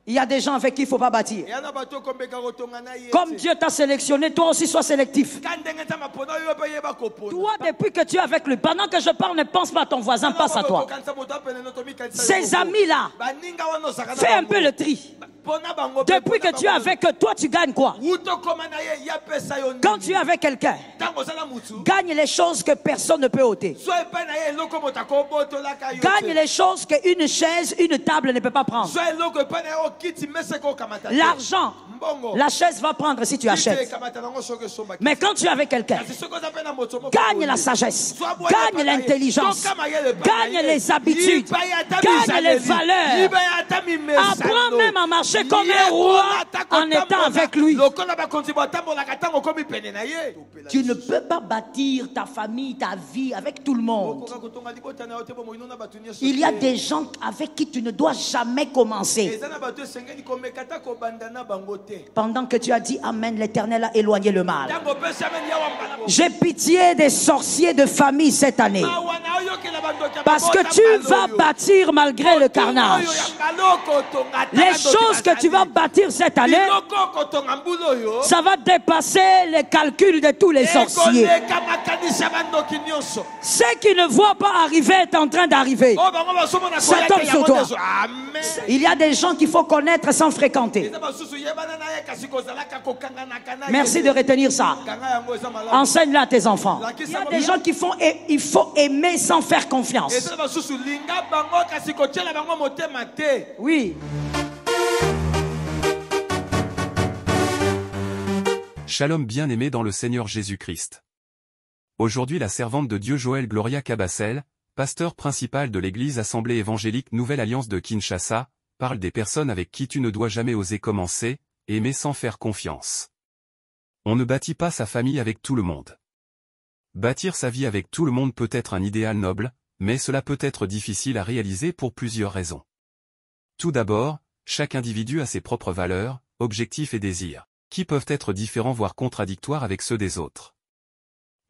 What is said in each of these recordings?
Il y a des gens avec qui il ne faut pas bâtir. Comme Dieu t'a sélectionné, toi aussi sois sélectif. Toi, depuis que tu es avec lui, pendant que je parle, ne pense pas à ton voisin, pense à toi. Ces amis-là, fais un peu le tri. Depuis que tu es avec eux, toi tu gagnes quoi? Quand tu es avec quelqu'un, gagne les choses que personne ne peut ôter. Gagne les choses qu'une chaise, une table ne peut pas prendre. L'argent, la chaise va prendre si tu achètes. Mais quand tu es avec quelqu'un, gagne la sagesse, gagne l'intelligence, gagne les habitudes, gagne les valeurs. Apprends même à marcher comme un roi en étant avec lui. Tu ne peux pas bâtir ta famille, ta vie avec tout le monde. Il y a des gens avec qui tu ne dois jamais commencer. Pendant que tu as dit Amen, l'Éternel a éloigné le mal. J'ai pitié des sorciers de famille cette année. Parce que tu vas bâtir malgré le carnage. Les choses que tu vas bâtir cette année, ça va dépasser les calculs de tous les sorciers. Ce qui ne voit pas arriver est en train d'arriver. Ça tombe sur toi. Il y a des gens qu'il faut connaître sans fréquenter. Merci de retenir ça. Enseigne-le à tes enfants. Il y a des gens qui font et il faut aimer sans faire confiance. Oui. Shalom bien-aimé dans le Seigneur Jésus-Christ. Aujourd'hui la servante de Dieu Joël Gloria Cabassel, pasteur principal de l'église Assemblée évangélique Nouvelle Alliance de Kinshasa, parle des personnes avec qui tu ne dois jamais oser commencer, aimer sans faire confiance. On ne bâtit pas sa famille avec tout le monde. Bâtir sa vie avec tout le monde peut être un idéal noble, mais cela peut être difficile à réaliser pour plusieurs raisons. Tout d'abord, chaque individu a ses propres valeurs, objectifs et désirs, qui peuvent être différents voire contradictoires avec ceux des autres.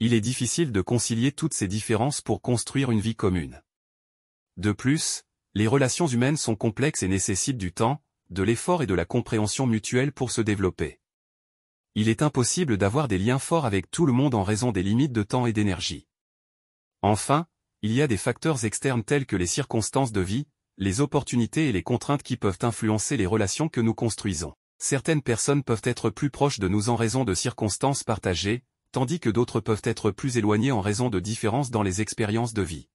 Il est difficile de concilier toutes ces différences pour construire une vie commune. De plus, les relations humaines sont complexes et nécessitent du temps, de l'effort et de la compréhension mutuelle pour se développer. Il est impossible d'avoir des liens forts avec tout le monde en raison des limites de temps et d'énergie. Enfin, il y a des facteurs externes tels que les circonstances de vie, les opportunités et les contraintes qui peuvent influencer les relations que nous construisons. Certaines personnes peuvent être plus proches de nous en raison de circonstances partagées, tandis que d'autres peuvent être plus éloignées en raison de différences dans les expériences de vie.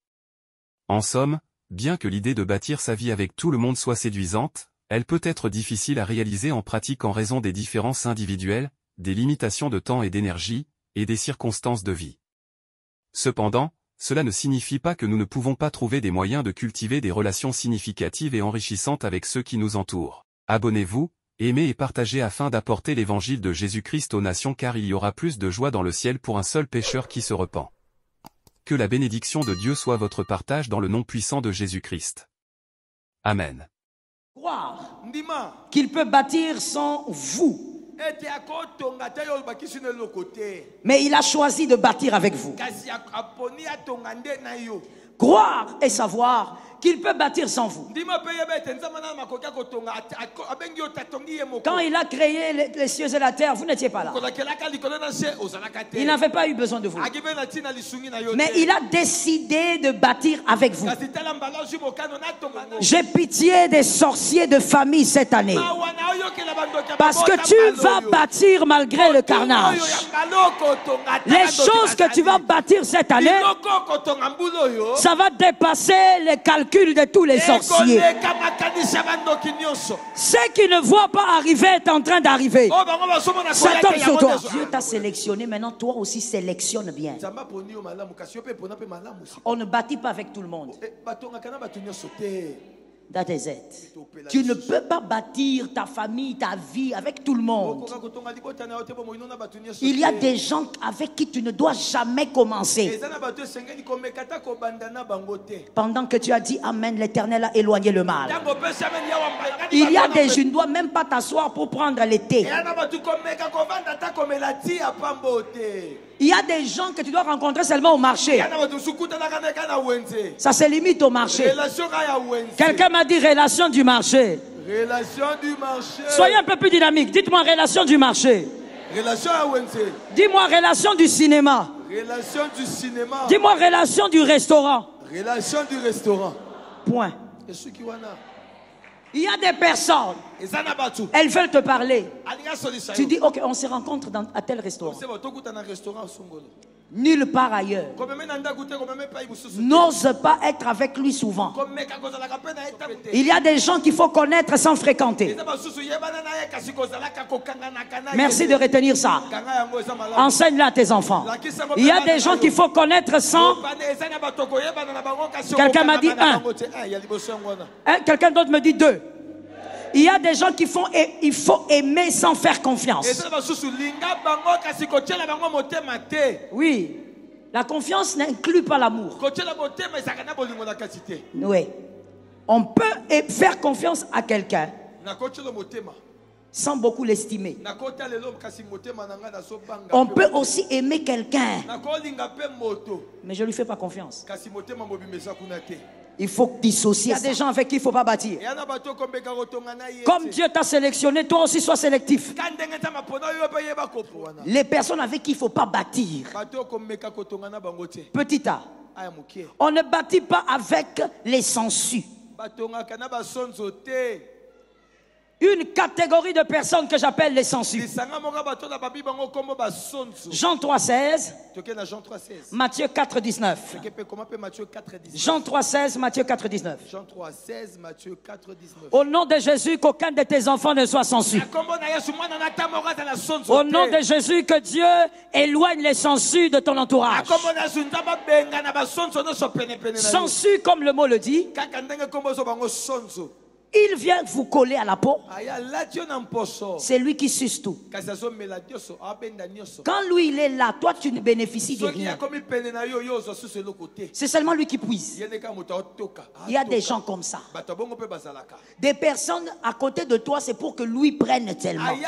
En somme, bien que l'idée de bâtir sa vie avec tout le monde soit séduisante, elle peut être difficile à réaliser en pratique en raison des différences individuelles, des limitations de temps et d'énergie, et des circonstances de vie. Cependant, cela ne signifie pas que nous ne pouvons pas trouver des moyens de cultiver des relations significatives et enrichissantes avec ceux qui nous entourent. Abonnez-vous, aimez et partagez afin d'apporter l'évangile de Jésus-Christ aux nations car il y aura plus de joie dans le ciel pour un seul pécheur qui se repent. Que la bénédiction de Dieu soit votre partage dans le nom puissant de Jésus-Christ. Amen. Croire qu'il peut bâtir sans vous. Mais il a choisi de bâtir avec vous. Croire et savoir qu'il peut bâtir sans vous. Quand il a créé les cieux et la terre, vous n'étiez pas là. Il n'avait pas eu besoin de vous. Mais il a décidé de bâtir avec vous. J'ai pitié des sorciers de famille cette année. Parce que tu vas bâtir malgré le carnage. Les choses que tu vas bâtir cette année, ça va dépasser les calculs de tous les sorciers. Ce qui ne voit pas arriver est en train d'arriver. Ça tombe sur toi. Dieu t'a sélectionné, maintenant toi aussi sélectionne bien. On ne bâtit pas avec tout le monde. That is it. Tu ne peux pas bâtir ta famille, ta vie avec tout le monde. Il y a des gens avec qui tu ne dois jamais commencer. Pendant que tu as dit Amen, l'Éternel a éloigné le mal. Il y a des je ne dois même pas t'asseoir pour prendre le thé. Il y a des gens que tu dois rencontrer seulement au marché. Ça se limite au marché. Quelqu'un m'a dit relation du marché. Relation du marché. Soyez un peu plus dynamique. Dites-moi relation du marché. Relation à Wense. Dis-moi relation du cinéma. Relation du cinéma. Dis-moi relation du restaurant. Relation du restaurant. Point. Il y a des personnes, elles veulent te parler. Tu dis, ok, on se rencontre à tel restaurant. Nulle part ailleurs. N'ose pas être avec lui souvent. Il y a des gens qu'il faut connaître sans fréquenter. Merci de retenir ça. Enseigne-le à tes enfants. Il y a des gens qu'il faut connaître sans... Quelqu'un m'a dit un. Quelqu'un d'autre me dit deux. Il y a des gens qui font et il faut aimer sans faire confiance. Oui. La confiance n'inclut pas l'amour. Oui. On peut faire confiance à quelqu'un sans beaucoup l'estimer. On peut aussi aimer quelqu'un, mais je ne lui fais pas confiance. Il faut dissocier. Il y a des gens avec qui il ne faut pas bâtir. Comme Dieu t'a sélectionné, toi aussi sois sélectif. Les personnes avec qui il ne faut pas bâtir. Petit A. On ne bâtit pas avec les sangsues. Une catégorie de personnes que j'appelle les sangsues. Jean 3,16. Matthieu 4,19. Jean 3,16, Matthieu 4,19. Au nom de Jésus, qu'aucun de tes enfants ne soit sangsu. Au nom de Jésus, que Dieu éloigne les sangsues de ton entourage. Sangsu, comme le mot le dit, il vient vous coller à la peau. C'est lui qui suce tout. Quand lui il est là, toi tu ne bénéficies de rien. C'est seulement lui qui puise. Il y a des gens comme ça. Des personnes à côté de toi, c'est pour que lui prenne tellement. Lui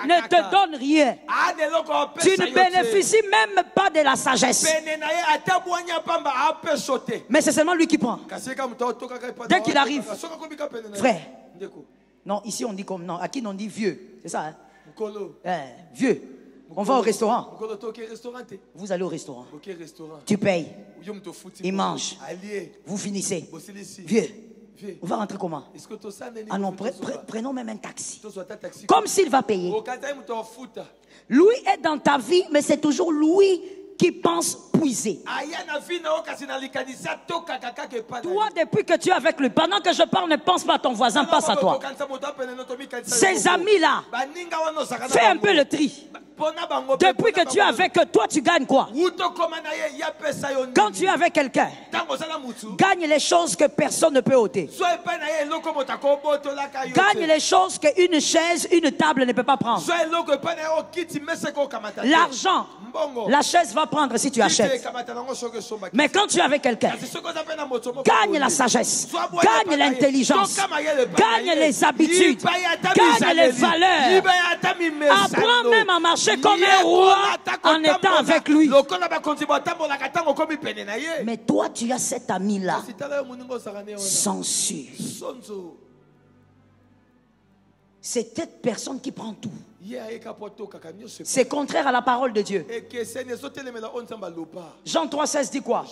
ne te donne rien. Tu ne bénéficies même pas de la sagesse. Mais c'est seulement lui qui prend. Dès qu'il arrive, frère. Non, ici on dit comme non. À qui on dit vieux. C'est ça, hein? Vieux. On va au restaurant. Vous allez au restaurant. Tu payes. Il mange. Vous finissez. Vieux. On va rentrer comment? Ah non, prenons même un taxi. Comme s'il va payer. Lui est dans ta vie, mais c'est toujours lui qui pense puiser. Toi, depuis que tu es avec lui, pendant que je parle, ne pense pas à ton voisin, pense à toi. Ces amis-là, fais un peu le tri. Depuis que tu es avec eux, toi tu gagnes quoi? Quand tu es avec quelqu'un, gagne les choses que personne ne peut ôter. Gagne les choses qu'une chaise, une table ne peut pas prendre. L'argent, la chaise va prendre si tu achètes. Mais quand tu es avec quelqu'un, gagne la sagesse, gagne l'intelligence, gagne les habitudes, gagne les valeurs. Apprends même à marcher comme un roi en étant avec lui. Mais toi, tu as cet ami-là, sangsu. C'est cette personne qui prend tout. C'est contraire à la parole de Dieu. Jean 3,16 dit quoi?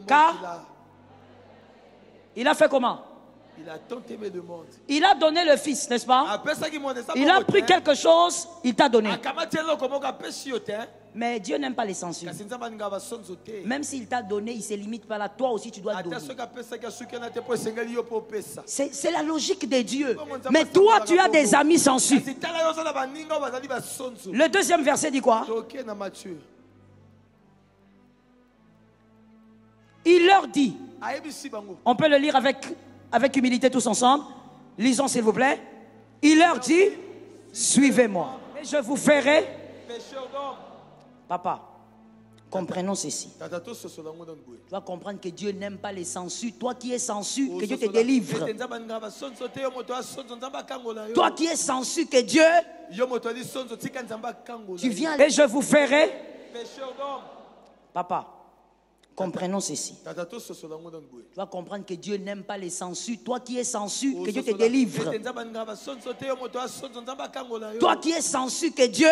Car il a fait comment? Il a donné le fils, n'est-ce pas? Il a pris quelque chose, il t'a donné. Mais Dieu n'aime pas les censures. Même s'il t'a donné, il ne se limite pas là. Toi aussi, tu dois donner. C'est la logique de Dieu. Mais toi, tu as des amis censures. Le deuxième verset dit quoi? Il leur dit, on peut le lire avec humilité tous ensemble. Lisons s'il vous plaît. Il leur dit, suivez-moi et je vous ferai. Papa, comprenons ceci. Tu vas comprendre que Dieu n'aime pas les censures. Toi qui es sensu, que Dieu te délivre. Toi qui es sensu, que Dieu, tu viens et je vous ferai. Papa, Comprenons ceci. Tu vas comprendre que Dieu n'aime pas les sensus. Toi qui es sensu, que Dieu te délivre. Toi qui es sensu, que Dieu...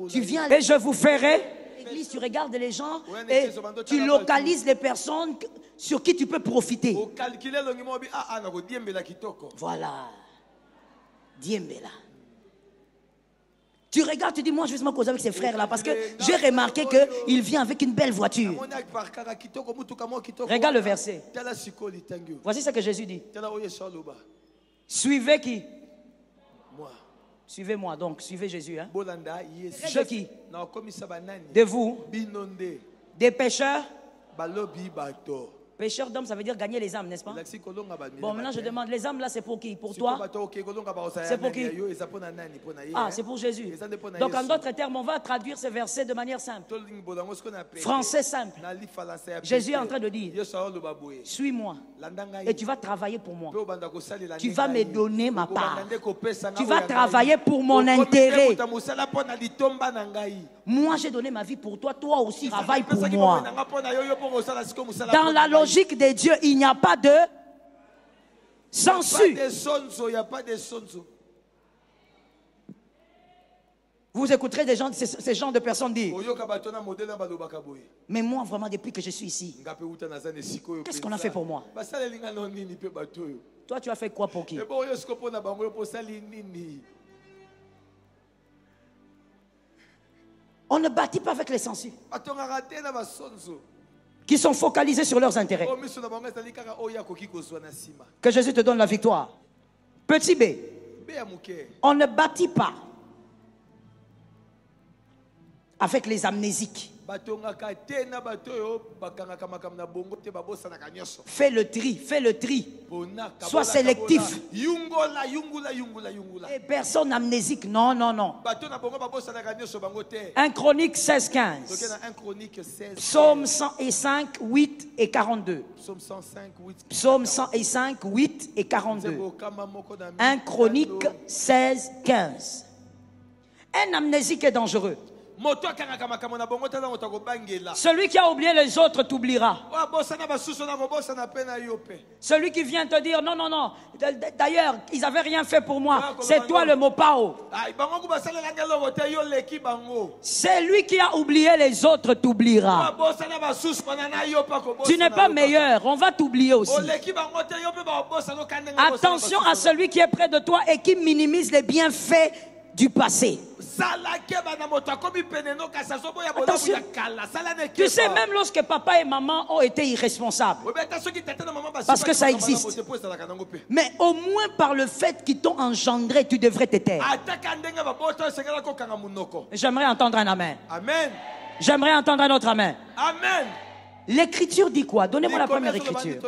Tu viens et je vous ferai. L'église, tu regardes les gens et tu localises les personnes sur qui tu peux profiter. Voilà. Diembela. Tu regardes, tu dis, moi je vais me causer avec ces frères-là parce que j'ai remarqué qu'il vient avec une belle voiture. Regarde le verset. Voici ce que Jésus dit. Suivez qui? Moi. Suivez-moi, donc suivez Jésus. Hein? Je qui? De vous? Des pécheurs? Pécheur d'hommes, ça veut dire gagner les âmes, n'est-ce pas? Bon, maintenant je demande, les âmes là, c'est pour qui? Pour toi? C'est pour qui? Ah, c'est pour Jésus. Donc en d'autres termes, on va traduire ce verset de manière simple. Français simple. Jésus est en train de dire, suis-moi et tu vas travailler pour moi. Tu vas me donner ma part. Tu vas travailler pour mon intérêt. Moi, j'ai donné ma vie pour toi. Toi aussi, travaille pour moi. Dans la logique de Dieu, il n'y a pas de sensu. Vous écouterez des gens, ces genres de personnes dire, mais moi, vraiment, depuis que je suis ici, qu'est-ce qu'on a fait pour moi? Toi, tu as fait quoi pour qui? On ne bâtit pas avec les sensus qui sont focalisés sur leurs intérêts. Que Jésus te donne la victoire. Petit B, on ne bâtit pas avec les amnésiques. Fais le tri, fais le tri. Sois sélectif. Et personne amnésique, non, non, non. 1 Chronique 16-15. Psaume 105, 8 et 42. Psaume 105, 8 et 42. 1 Chronique 16-15. Un amnésique est dangereux. Celui qui a oublié les autres t'oubliera. Celui qui vient te dire non, non, non. D'ailleurs, ils n'avaient rien fait pour moi. C'est toi le mopao. Celui qui a oublié les autres t'oubliera. Tu n'es pas meilleur. On va t'oublier aussi. Attention à celui qui est près de toi et qui minimise les bienfaits du passé. Attention. Tu sais, même lorsque papa et maman ont été irresponsables, parce que ça existe, mais au moins par le fait qu'ils t'ont engendré, tu devrais te taire. J'aimerais entendre un amen. Amen. J'aimerais entendre un autre amen. Amen. L'écriture dit quoi? Donnez-moi la première écriture.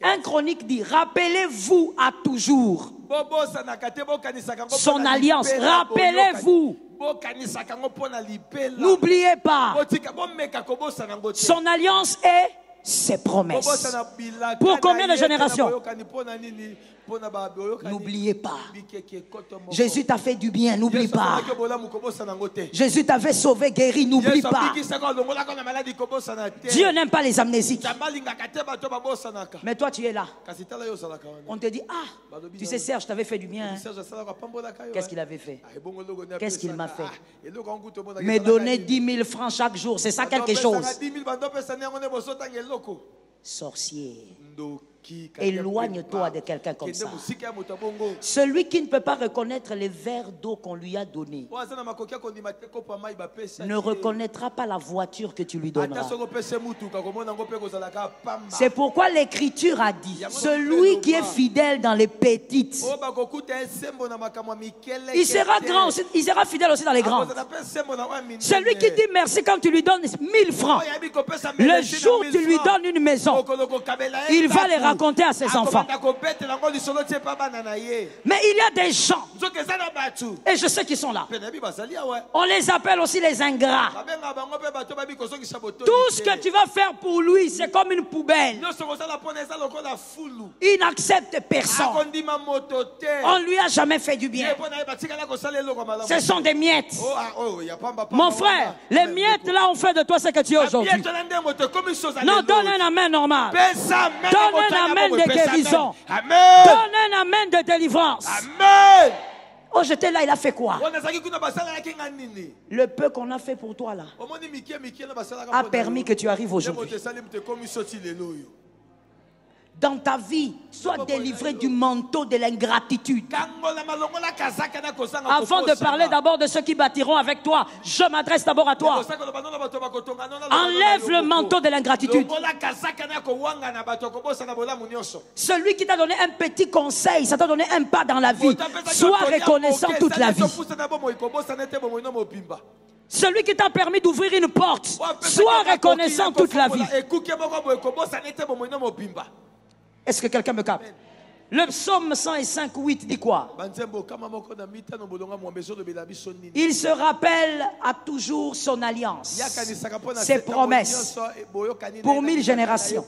1 Chronique dit, rappelez-vous à toujours son alliance. Rappelez-vous. N'oubliez pas. Son alliance et ses promesses. Pour combien de générations? N'oubliez pas. Jésus t'a fait du bien, n'oublie pas. Jésus t'avait sauvé, guéri, n'oublie pas. Dieu n'aime pas les amnésiques. Mais toi tu es là. On te dit, ah, tu sais Serge, t'avais fait du bien. Qu'est-ce qu'il avait fait? Qu'est-ce qu'il m'a fait? Me donner 10 000 francs chaque jour, c'est ça quelque chose? Sorcier. Éloigne-toi de quelqu'un comme ça. Celui qui ne peut pas reconnaître les verres d'eau qu'on lui a donnés ne reconnaîtra pas la voiture que tu lui donneras. C'est pourquoi l'écriture a dit, celui qui est fidèle dans les petites, il sera grand aussi, il sera fidèle aussi dans les grandes. Celui qui dit merci quand tu lui donnes 1000 francs, le jour où tu lui donnes une maison, il va les raconter. raconter à ses enfants. Mais il y a des gens, et je sais qu'ils sont là. On les appelle aussi les ingrats. Tout ce que tu vas faire pour lui, c'est comme une poubelle. Il n'accepte personne. On lui a jamais fait du bien. Ce sont des miettes. Mon frère, les miettes là ont fait de toi ce que tu es aujourd'hui. Non, donne un amen normal. Donne un amen de guérison. Donne un amen de délivrance. Amen. Oh, j'étais là, il a fait quoi? Le peu qu'on a fait pour toi là a permis que tu arrives aujourd'hui. Dans ta vie, sois délivré du manteau de l'ingratitude. Avant de parler d'abord de ceux qui bâtiront avec toi, je m'adresse d'abord à toi. Enlève le manteau de l'ingratitude. Celui qui t'a donné un petit conseil, ça t'a donné un pas dans la vie. Sois reconnaissant toute la vie. Celui qui t'a permis d'ouvrir une porte, sois reconnaissant toute la vie. Est-ce que quelqu'un me capte? Le psaume 105:8 dit quoi? Il se rappelle à toujours son alliance, ses promesses pour 1000 générations.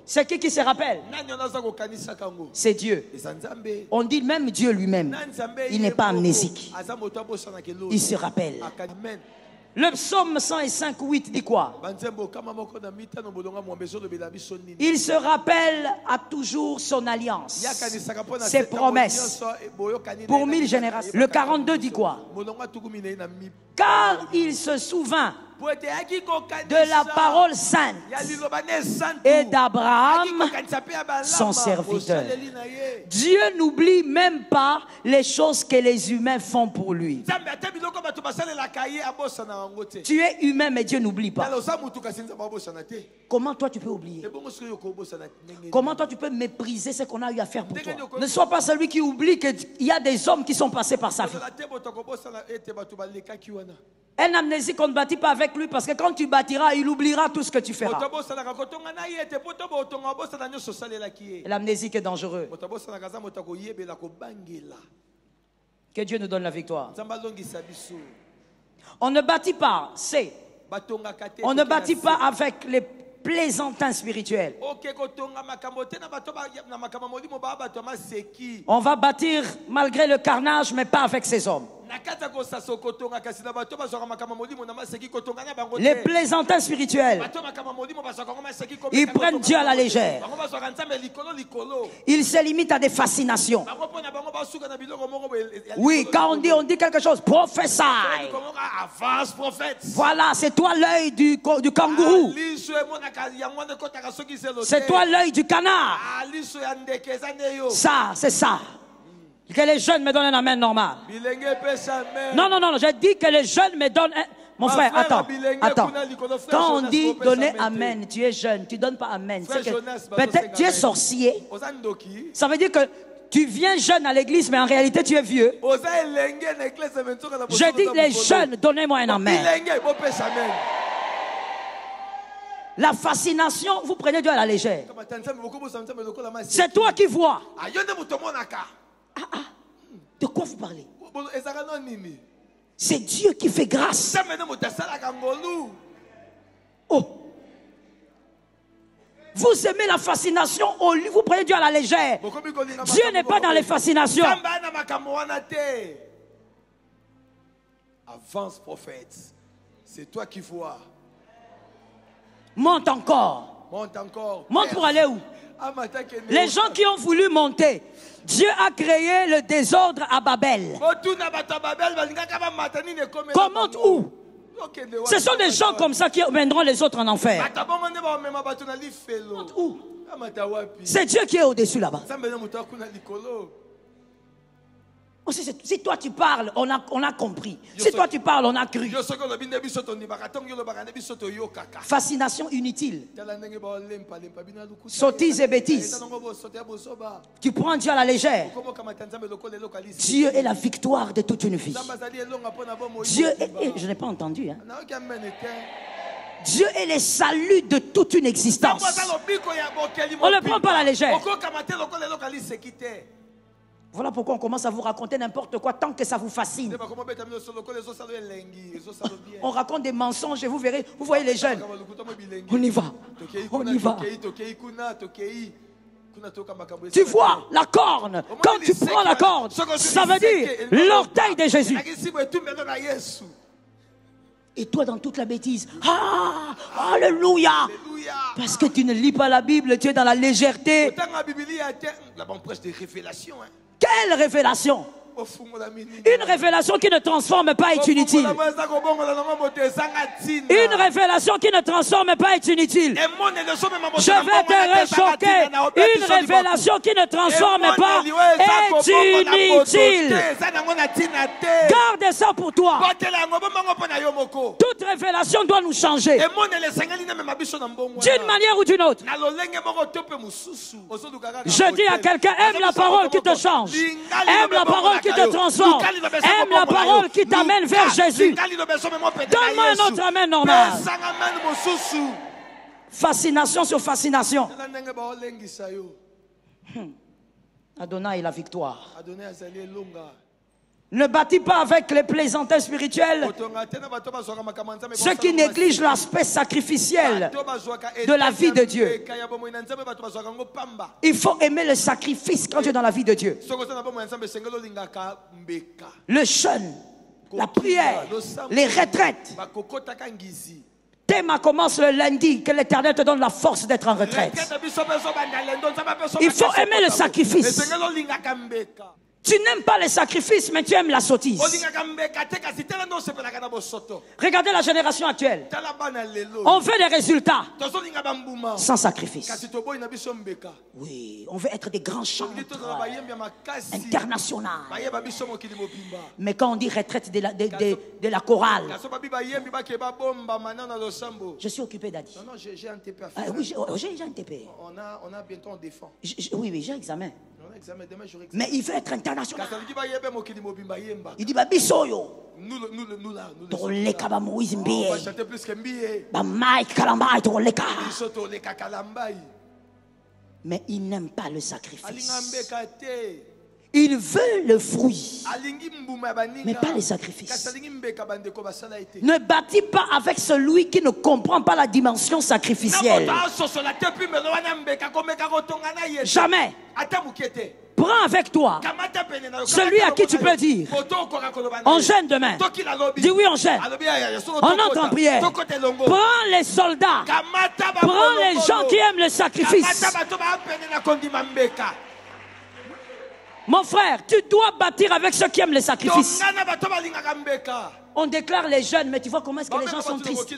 C'est qui se rappelle? C'est Dieu. On dit même Dieu lui-même, il n'est pas amnésique. Il se rappelle. Le psaume 105:8 dit quoi? Il se rappelle à toujours son alliance, ses promesses pour 1000 générations. Le 42 dit quoi? Car il se souvint de la parole sainte et d'Abraham, son serviteur. Dieu n'oublie même pas les choses que les humains font pour lui. Tu es humain, mais Dieu n'oublie pas. Comment toi tu peux oublier? Comment toi tu peux mépriser ce qu'on a eu à faire pour toi? Ne sois pas celui qui oublie qu'il y a des hommes qui sont passés par sa vie. Un amnésique, on ne bâtit pas avec lui parce que quand tu bâtiras, il oubliera tout ce que tu feras. L'amnésique est dangereux. Que Dieu nous donne la victoire. On ne bâtit pas, on ne bâtit pas avec les plaisantins spirituels. On va bâtir malgré le carnage, mais pas avec ces hommes. Les plaisantins spirituels, ils prennent Dieu à la légère. Ils se limitent à des fascinations. Oui, quand on dit quelque chose, prophétie. Voilà, c'est toi l'œil du kangourou. C'est toi l'œil du canard. Ça, c'est ça. Que les jeunes me donnent un amen normal. Non, j'ai dit que les jeunes me donnent un... Mon frère, attends. Quand on dit donner amen, tu es jeune, tu ne donnes pas amen. Peut-être tu es sorcier. Ça veut dire que tu viens jeune à l'église, mais en réalité tu es vieux. Je dis les jeunes, donnez-moi un amen. La fascination, vous prenez Dieu à la légère. C'est toi qui vois. De quoi vous parlez? C'est Dieu qui fait grâce. Oh. Vous aimez la fascination, vous prenez Dieu à la légère. Dieu n'est pas dans les fascinations. Avance, prophète. C'est toi qui vois. Monte encore. Monte encore. Monte pour aller où? Les gens qui ont voulu monter, Dieu a créé le désordre à Babel. Comment où? Ce sont des gens comme ça qui mèneront les autres en enfer. Où? C'est Dieu qui est au-dessus là-bas. Si toi tu parles, on a compris. Si toi tu parles, on a cru. Fascination inutile. Sottise et bêtises. Tu prends Dieu à la légère. Dieu est la victoire de toute une vie. Dieu est... Je n'ai pas entendu. Hein. Dieu est le salut de toute une existence. On ne le prend pas à la légère. Voilà pourquoi on commence à vous raconter n'importe quoi tant que ça vous fascine. On raconte des mensonges et vous verrez, vous voyez les jeunes. On y va. On y va. Tu vois la corne. Quand tu prends la corne, ça veut dire l'orteil de Jésus. Et toi dans toute la bêtise. Ah, alléluia. Parce que tu ne lis pas la Bible, tu es dans la légèreté. Quelle révélation? Une révélation qui ne transforme pas est inutile. Une révélation qui ne transforme pas est inutile. Je vais te réchoquer. Une révélation qui ne transforme pas est inutile. Garde ça pour toi. Toute révélation doit nous changer. D'une manière ou d'une autre. Je dis à quelqu'un, aime la parole qui te change. Aime la parole qui te transforme. Aime la parole qui t'amène vers Jésus. Donne-moi un autre amen normal. Fascination sur fascination. Adonai la victoire. Ne bâtis pas avec les plaisantins spirituels ceux qui négligent l'aspect sacrificiel de la vie de Dieu. Il faut aimer le sacrifice quand tu es dans la vie de Dieu. Le jeûne, la prière, les retraites. Théma commence le lundi, que l'Éternel te donne la force d'être en retraite. Il faut aimer le sacrifice. Tu n'aimes pas les sacrifices, mais tu aimes la sottise. Regardez la génération actuelle. On veut des résultats sans sacrifice. Oui, on veut être des grands chanteurs internationaux. Mais quand on dit retraite de la chorale, je suis occupé d'Adi. Non, j'ai un TP à faire. Oui, j'ai un TP. On a bientôt un défend. Oui, j'ai examen. Mais il veut être international. Il dit, Bisoyo. Nous là. On va chanter plus que Mbié. Mais il n'aime pas le sacrifice. Il veut le fruit, mais pas les sacrifices. Ne bâtis pas avec celui qui ne comprend pas la dimension sacrificielle. Jamais. Prends avec toi celui à qui tu peux dire on gêne demain. Dis oui, on gêne. On entre en prière. Prends les soldats. Prends les gens qui aiment le sacrifice. Mon frère, tu dois bâtir avec ceux qui aiment les sacrifices. On déclare les jeunes, mais tu vois comment est-ce que les gens sont tristes.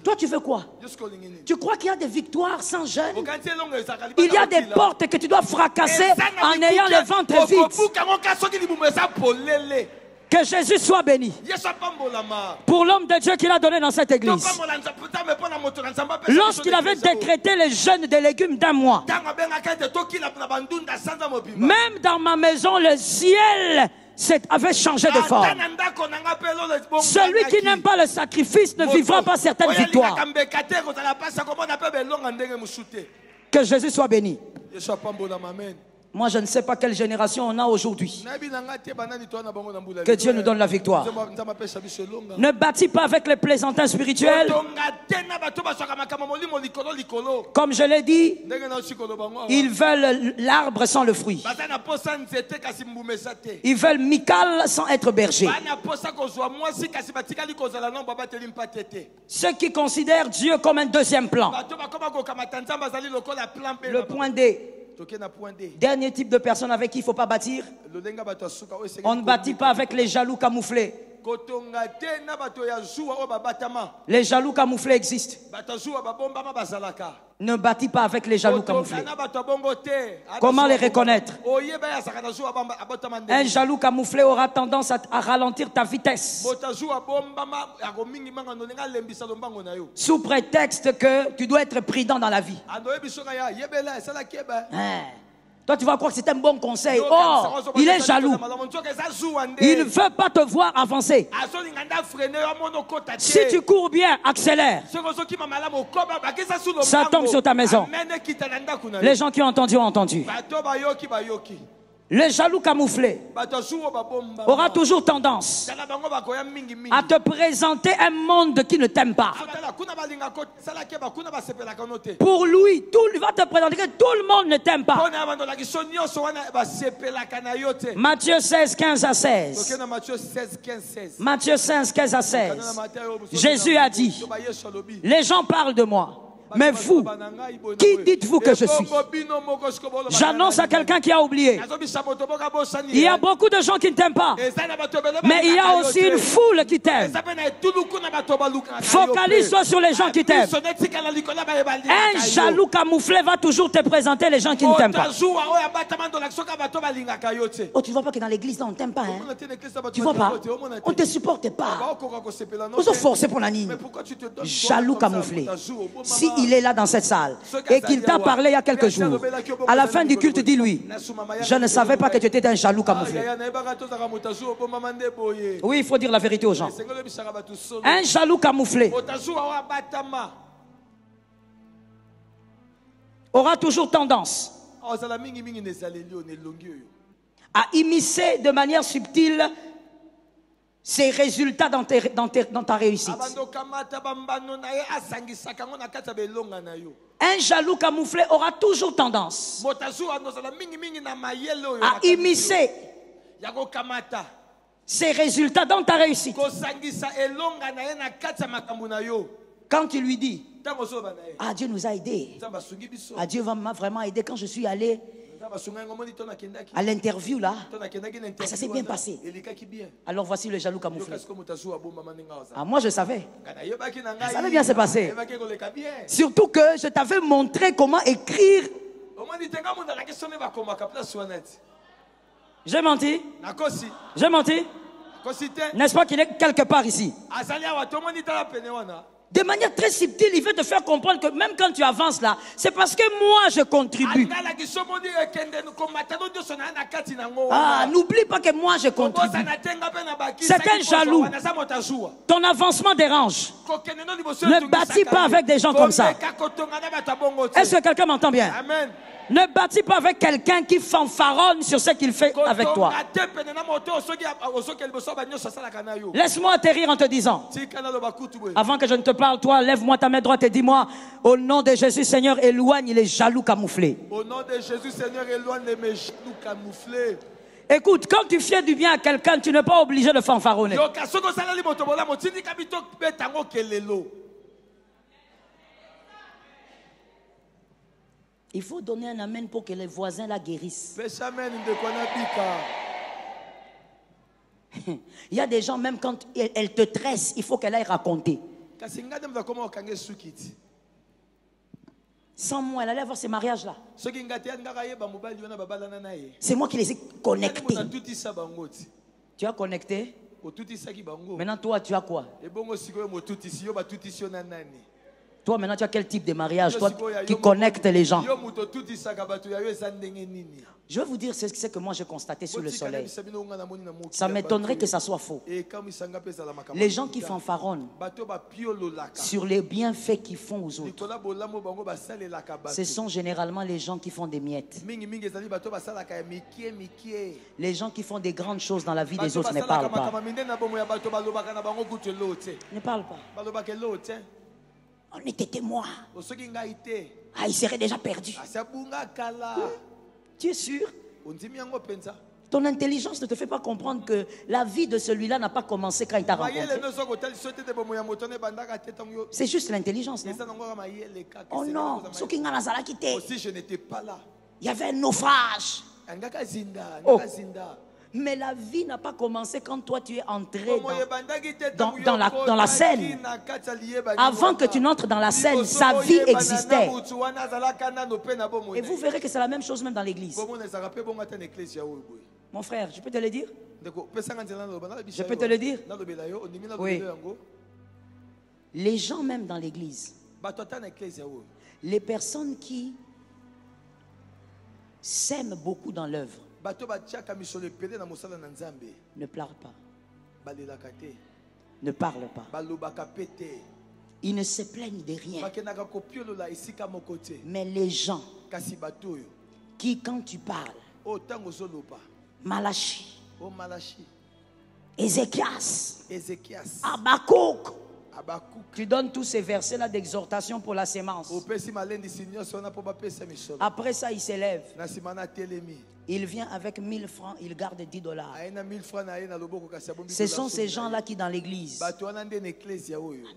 Toi, tu fais quoi? Tu crois qu'il y a des victoires sans jeûne? Il y a des portes que tu dois fracasser en ayant le ventre vide. Que Jésus soit béni pour l'homme de Dieu qu'il a donné dans cette église. Lorsqu'il avait décrété le jeûne des légumes d'un mois, même dans ma maison, le ciel avait changé de forme. Celui qui n'aime pas le sacrifice ne vivra pas certaines victoires. Que Jésus soit béni. Moi, je ne sais pas quelle génération on a aujourd'hui. Que Dieu nous donne la victoire. Ne bâtis pas avec les plaisantins spirituels. Comme je l'ai dit, ils veulent l'arbre sans le fruit. Ils veulent Michal sans être berger. Ceux qui considèrent Dieu comme un deuxième plan. Le point D. Dernier type de personne avec qui il ne faut pas bâtir. On ne bâtit pas avec les jaloux camouflés. Les jaloux camouflés existent. Ne bâtis pas avec les jaloux camouflés. Comment les reconnaître? Un jaloux camouflé aura tendance à ralentir ta vitesse sous prétexte que tu dois être prudent dans la vie. Toi, tu vas croire que c'est un bon conseil. Oh, il est jaloux. Il ne veut pas te voir avancer. Si tu cours bien, accélère. Ça tombe sur ta maison. Les gens qui ont entendu ont entendu. Le jaloux camouflé aura toujours tendance à te présenter un monde qui ne t'aime pas. Pour lui, il va te présenter que tout le monde ne t'aime pas. Matthieu 16, 15 à 16. Matthieu 16, 15 à 16. Jésus a dit, les gens parlent de moi. Mais vous, qui dites-vous que je suis? J'annonce à quelqu'un qui a oublié. Il y a beaucoup de gens qui ne t'aiment pas. Mais il y a aussi une foule qui t'aime. Focalise-toi sur les gens qui t'aiment. Un jaloux camouflé va toujours te présenter les gens qui ne t'aiment pas. Oh, tu ne vois pas que dans l'église, on ne t'aime pas, hein? Tu ne vois pas? On ne te supporte pas. On se force pour la ligne. Jaloux camouflé. Si il est là dans cette salle et qu'il t'a parlé il y a quelques jours, à la fin du culte, dis-lui, je ne savais pas que tu étais un jaloux camouflé. Oui, il faut dire la vérité aux gens. Un jaloux camouflé aura toujours tendance à immiscer de manière subtile ses résultats dans ta réussite. Un jaloux camouflé aura toujours tendance à immiscer ses résultats dans ta réussite. Quand tu lui dis, ah, Dieu nous a aidés, ah, Dieu m'a vraiment aidé quand je suis allé à l'interview là, ah, ça s'est bien passé. Alors voici le jaloux camouflé. Ah, moi je savais. Ça allait bien se passer. Surtout que je t'avais montré comment écrire. J'ai menti. J'ai menti. N'est-ce pas qu'il est quelque part ici? De manière très subtile, il veut te faire comprendre que même quand tu avances là, c'est parce que moi je contribue. Ah, n'oublie pas que moi je contribue. C'est un jaloux. Ton avancement dérange. Ne bâtis pas avec des gens comme ça. Est-ce que quelqu'un m'entend bien? Amen. Ne bâtis pas avec quelqu'un qui fanfaronne sur ce qu'il fait avec toi. Laisse-moi atterrir en te disant, avant que je ne te parle, toi, lève-moi ta main droite et dis-moi, au nom de Jésus, Seigneur, éloigne les jaloux camouflés. Au nom de Jésus, Seigneur, éloigne les jaloux camouflés. Écoute, quand tu fais du bien à quelqu'un, tu n'es pas obligé de fanfaronner. Il faut donner un amen pour que les voisins la guérissent. Il y a des gens, même quand elle te tresse, il faut qu'elle aille raconter. Sans moi, elle allait avoir ces mariages-là. C'est moi qui les ai connectés. Tu as connecté? Maintenant, toi, tu as quoi? Toi, maintenant, tu as quel type de mariage? Toi qui connectes les gens. Je vais vous dire ce que moi j'ai constaté sur le soleil. Ça m'étonnerait que ça soit faux. Les gens qui fanfaronnent sur les bienfaits qu'ils font aux autres, ce sont généralement les gens qui font des miettes. Les gens qui font des grandes choses dans la vie des autres ne parlent pas. Ne parlent pas. On était témoins. Ah, il serait déjà perdu. Tu es sûr? Ton intelligence ne te fait pas comprendre que la vie de celui-là n'a pas commencé quand il t'a rencontré. C'est juste l'intelligence, non? Oh non, aussi je n'étais pas là. Il y avait un naufrage. Oh. Mais la vie n'a pas commencé quand toi tu es entré dans la scène. Avant que tu n'entres dans la scène, sa vie existait. Et vous verrez que c'est la même chose même dans l'église. Mon frère, je peux te le dire? Je peux te le dire? Oui. Les gens même dans l'église, les personnes qui sèment beaucoup dans l'œuvre. Ne pleure pas. Ne parle pas. Ils ne se plaignent de rien. Mais les gens qui, quand tu parles, Malachi, Ézéchias, Habakkuk, tu donnes tous ces versets-là d'exhortation pour la sémence. Après ça, il s'élève. Il vient avec 1000 francs, il garde $10. Ce sont ces gens-là qui dans l'église.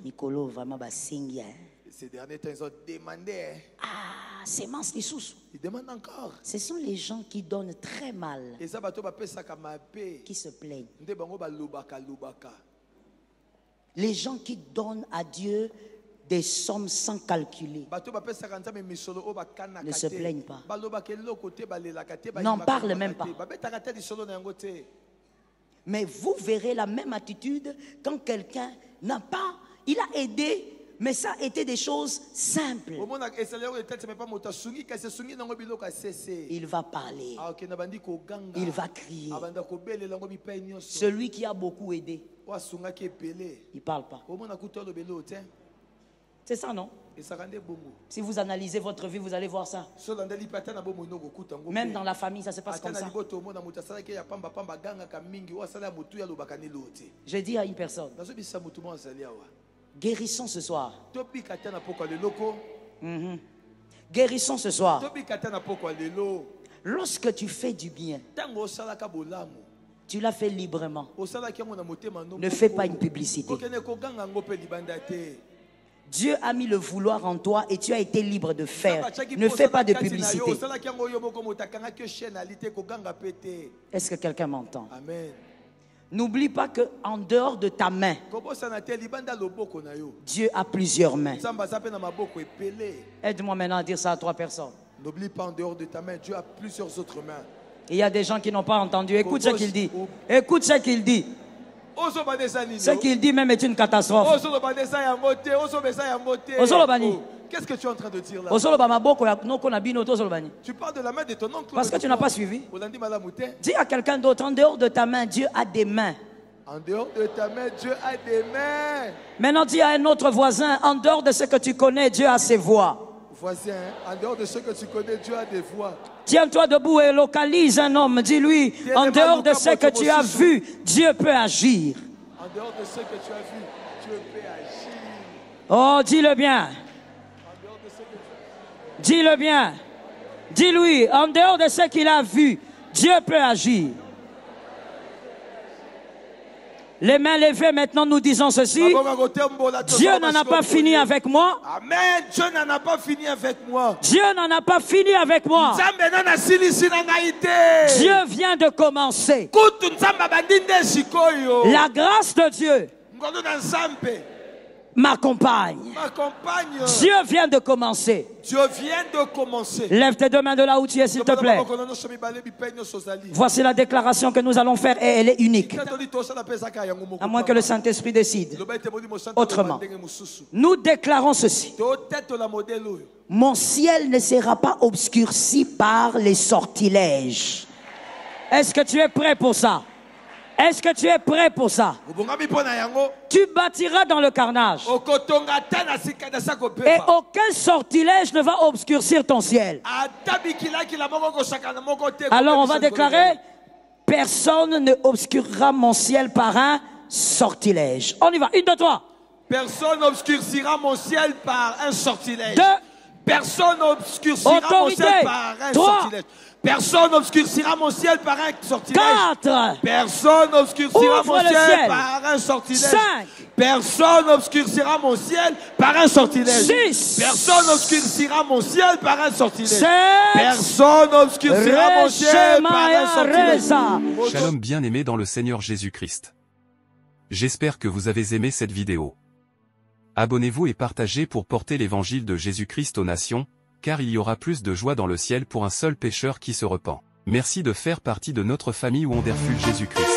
Nicolo, vraiment, ces derniers temps, ils ont demandé. Ah, sémence les sous. Ils demandent encore. Ce sont les gens qui donnent très mal. Qui se plaignent. Les gens qui donnent à Dieu des sommes sans calculer ne se plaignent pas. N'en parle même pas. Mais vous verrez la même attitude quand quelqu'un n'a pas, il a aidé, mais ça a été des choses simples. Il va parler. Il va crier. Celui qui a beaucoup aidé, il ne parle pas. C'est ça, non? Si vous analysez votre vie, vous allez voir ça. Même dans la famille, ça se passe comme ça. Je dis à une personne, guérissons ce soir. Guérissons ce soir. Lorsque tu fais du bien, tu l'as fait librement. Ne fais pas une publicité. Dieu a mis le vouloir en toi et tu as été libre de faire. Ne fais pas de publicité. Est-ce que quelqu'un m'entend? Amen. N'oublie pas qu'en dehors de ta main, Dieu a plusieurs mains. Aide-moi maintenant à dire ça à 3 personnes. N'oublie pas, en dehors de ta main, Dieu a plusieurs autres mains. Il y a des gens qui n'ont pas entendu. Écoute ce qu'il dit. Écoute ce qu'il dit. Ce qu'il dit même est une catastrophe. Qu'est-ce que tu es en train de dire là? Tu parles de la main de ton oncle. Parce que tu n'as pas suivi. Dis à quelqu'un d'autre, en dehors de ta main, Dieu a des mains. En dehors de ta main, Dieu a des mains. Maintenant, dis à un autre voisin, en dehors de ce que tu connais, Dieu a ses voix. Voisin, en dehors de ce que tu connais, Dieu a des voix. Tiens-toi debout et localise un homme. Dis-lui, en dehors de ce que tu as vu, Dieu peut agir. En dehors de ce que tu as vu, Dieu peut agir. Oh, dis-le bien. Dis-le bien. Dis-lui, en dehors de ce qu'il a vu, Dieu peut agir. Les mains levées, maintenant nous disons ceci. Dieu n'en a pas fini avec moi. Amen. Dieu n'en a pas fini avec moi. Dieu n'en a pas fini avec moi. Dieu vient de commencer. La grâce de Dieu m'accompagne. Dieu vient de commencer. Dieu vient de commencer. Lève tes 2 mains de là où tu es, s'il te plaît. Voici la déclaration que nous allons faire et elle est unique. À moins que le Saint-Esprit décide autrement. Nous déclarons ceci. Mon ciel ne sera pas obscurci par les sortilèges. Est-ce que tu es prêt pour ça? Est-ce que tu es prêt pour ça? Tu bâtiras dans le carnage. Et aucun sortilège ne va obscurcir ton ciel. Alors on va déclarer, personne ne obscurera mon ciel par un sortilège. On y va, 1, 2, 3. Personne n'obscurcira mon ciel par un sortilège. 2. Personne n'obscurcira mon ciel par un sortilège. Personne n'obscurcira mon ciel par un sortilège. 4. Personne n'obscurcira mon ciel par un sortilège. 5. Personne n'obscurcira mon ciel par un sortilège. 6. Personne n'obscurcira mon ciel par un sortilège. 7. Personne n'obscurcira mon ciel par un sortilège. Shalom bien-aimés dans le Seigneur Jésus-Christ. J'espère que vous avez aimé cette vidéo. Abonnez-vous et partagez pour porter l'évangile de Jésus-Christ aux nations, car il y aura plus de joie dans le ciel pour un seul pécheur qui se repent. Merci de faire partie de notre famille Wonderful Jésus-Christ.